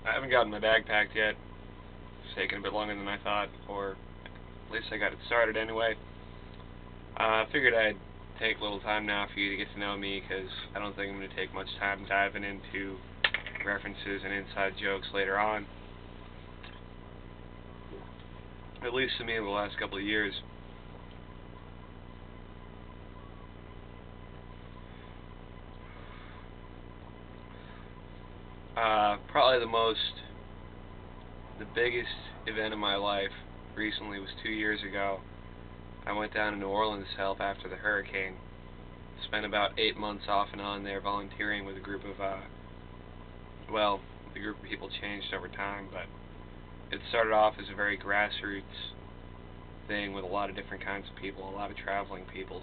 I haven't gotten my bag packed yet. It's taken a bit longer than I thought, or at least I got it started anyway. I figured I'd take a little time now for you to get to know me, because I don't think I'm going to take much time diving into references and inside jokes later on. At least to me in the last couple of years. Probably the biggest event of my life recently was 2 years ago. I went down to New Orleans to help after the hurricane. Spent about 8 months off and on there volunteering with a group of, well, the group of people changed over time, but it started off as a very grassroots thing with a lot of different kinds of people, a lot of traveling people.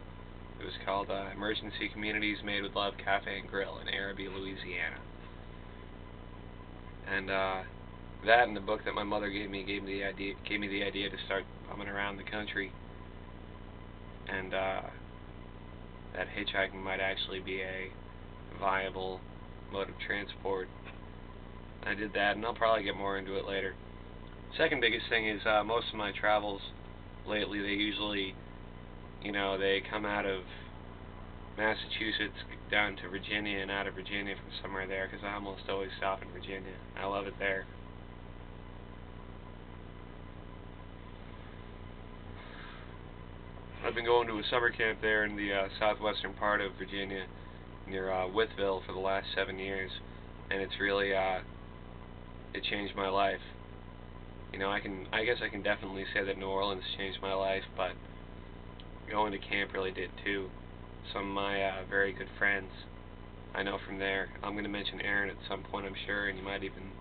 It was called Emergency Communities Made with Love Cafe and Grill in Araby, Louisiana. And that and the book that my mother gave me the idea to start bumming around the country. And that hitchhiking might actually be a viable mode of transport. I did that, and I'll probably get more into it later. Second biggest thing is most of my travels lately, they usually, they come out of Massachusetts down to Virginia and out of Virginia from somewhere there, because I almost always stop in Virginia. I love it there. I've been going to a summer camp there in the southwestern part of Virginia near Wytheville for the last 7 years, and it's really it changed my life. I guess I can definitely say that New Orleans changed my life, but going to camp really did too. Some of my very good friends I know from there. I'm going to mention Aaron at some point, I'm sure, and you might even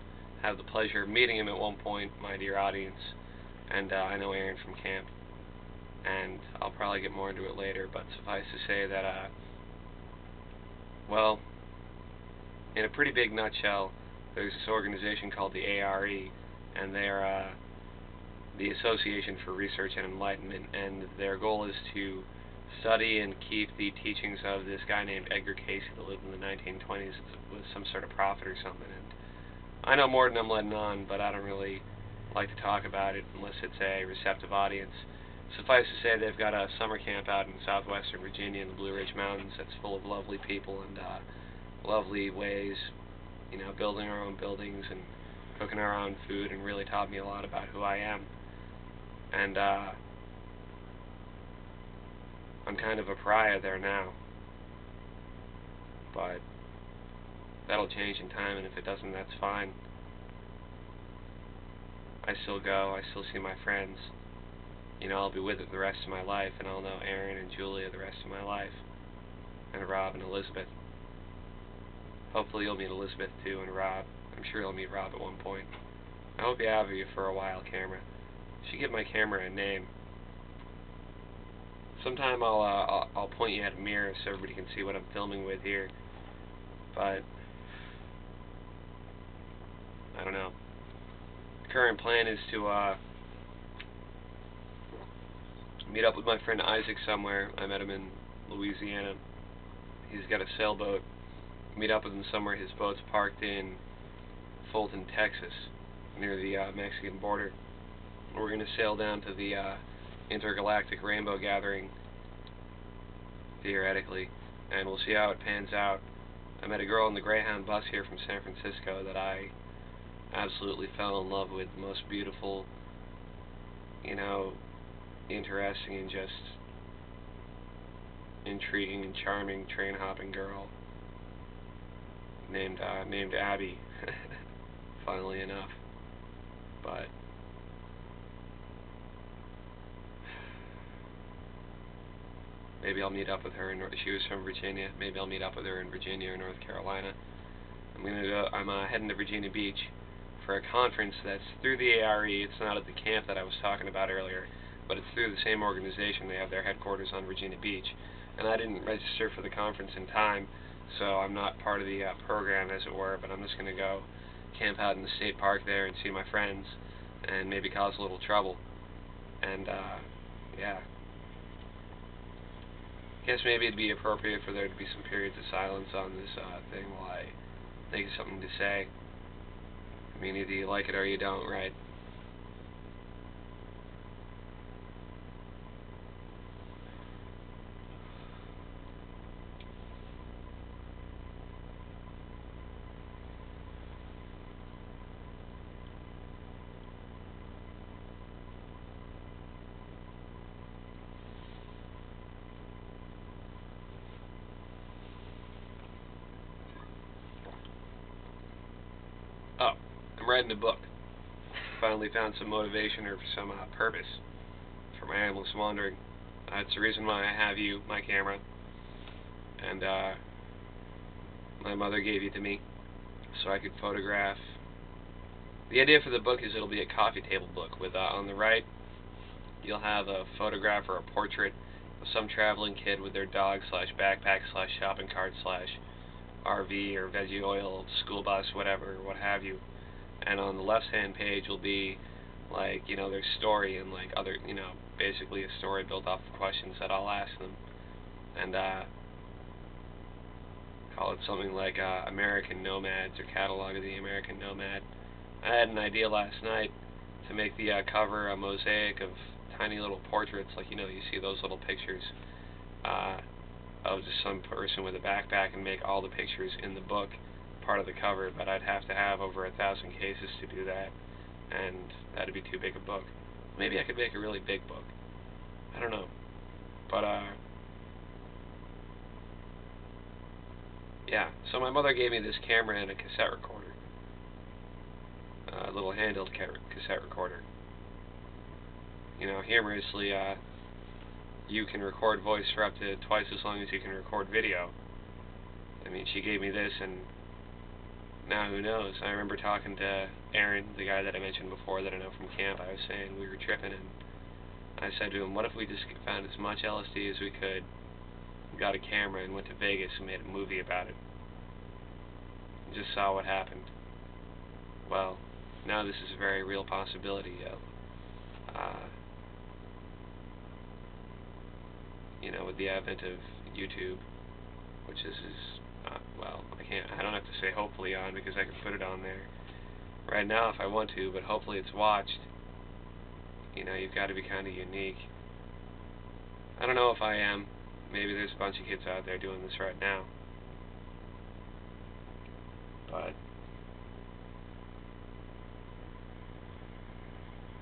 have the pleasure of meeting him at one point, my dear audience. And I know Aaron from camp, and I'll probably get more into it later, but suffice to say that, well, in a pretty big nutshell, there's this organization called the ARE, and they're the Association for Research and Enlightenment, and their goal is to study and keep the teachings of this guy named Edgar Cayce that lived in the 1920s with some sort of prophet or something. And I know more than I'm letting on, but I don't really like to talk about it unless it's a receptive audience. Suffice to say, they've got a summer camp out in southwestern Virginia in the Blue Ridge Mountains that's full of lovely people and lovely ways, building our own buildings and cooking our own food, and really taught me a lot about who I am. And I'm kind of a pariah there now, but that'll change in time, and if it doesn't, that's fine. I still go, I still see my friends. I'll be with it the rest of my life, and I'll know Aaron and Julia the rest of my life, and Rob and Elizabeth. Hopefully you'll meet Elizabeth too, and Rob. I'm sure you'll meet Rob at one point. I hope you have you for a while, camera. You should give my camera a name. Sometime I'll point you at a mirror so everybody can see what I'm filming with here. But I don't know. The current plan is to meet up with my friend Isaac somewhere. I met him in Louisiana. He's got a sailboat. Meet up with him somewhere. His boat's parked in Fulton, Texas, near the Mexican border. We're going to sail down to the intergalactic rainbow gathering, theoretically, and we'll see how it pans out. I met a girl on the Greyhound bus here from San Francisco that I absolutely fell in love with. The most beautiful, interesting and just intriguing and charming train hopping girl named Abby, funnily enough. But maybe I'll meet up with her she was from Virginia. Maybe I'll meet up with her in Virginia or North Carolina. I'm heading to Virginia Beach for a conference that's through the ARE. It's not at the camp that I was talking about earlier, but it's through the same organization. They have their headquarters on Virginia Beach, and I didn't register for the conference in time, so I'm not part of the program, as it were, but I'm just going to go camp out in the state park there and see my friends and maybe cause a little trouble. And yeah, I guess maybe it'd be appropriate for there to be some periods of silence on this thing while I think of something to say. mean, either you like it or you don't, right? Oh, I'm writing a book. Finally found some motivation or some purpose for my endless wandering. That's the reason why I have you, my camera, and my mother gave you to me so I could photograph. The idea for the book is it'll be a coffee table book with on the right you'll have a photograph or a portrait of some traveling kid with their dog slash backpack slash shopping cart slash RV or veggie oil, school bus, whatever, what have you. And on the left hand page will be like, you know, their story and like other, you know, basically a story built off of questions that I'll ask them. And call it something like American Nomads or Catalog of the American Nomad. I had an idea last night to make the cover a mosaic of tiny little portraits, like, you know, you see those little pictures of just some person with a backpack, and make all the pictures in the book part of the cover, but I'd have to have over 1,000 cases to do that, and that'd be too big a book. Maybe I could make a really big book. I don't know. But, yeah, so my mother gave me this camera and a cassette recorder. A little handheld cassette recorder. You know, humorously, you can record voice for up to twice as long as you can record video. I mean, she gave me this, and now who knows? I remember talking to Aaron, the guy that I mentioned before that I know from camp. I was saying we were tripping, and I said to him, what if we just found as much LSD as we could, got a camera, and went to Vegas and made a movie about it? And just saw what happened. Well, now this is a very real possibility. You know, with the advent of YouTube, which is well, I don't have to say hopefully on, because I can put it on there right now if I want to, but hopefully it's watched. You know, you've got to be kind of unique. I don't know if I am. Maybe there's a bunch of kids out there doing this right now. But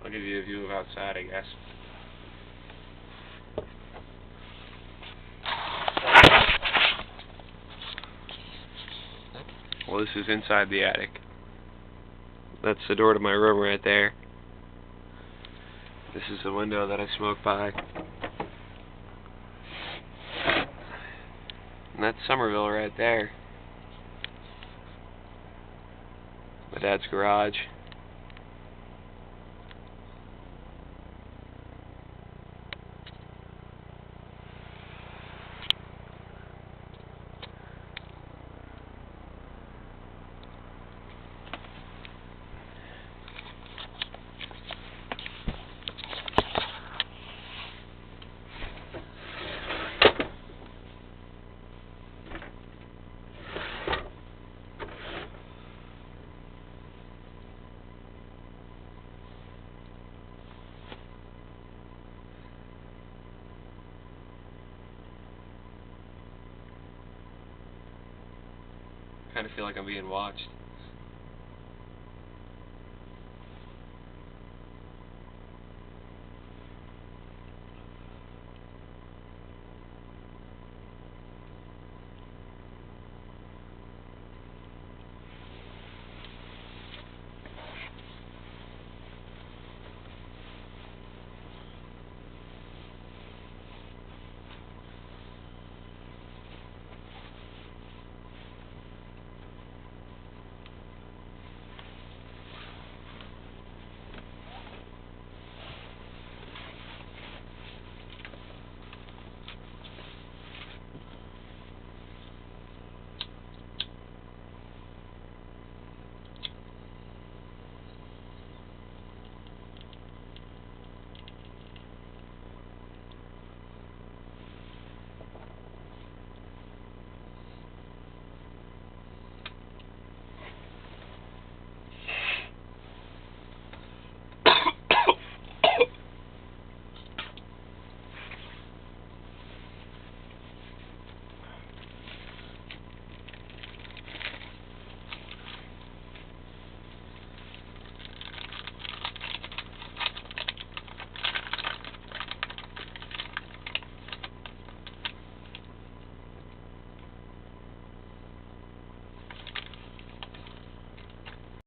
I'll give you a view of outside, I guess. Well, this is inside the attic. That's the door to my room right there. This is the window that I smoke by. And that's Somerville right there. My dad's garage. I kind of feel like I'm being watched.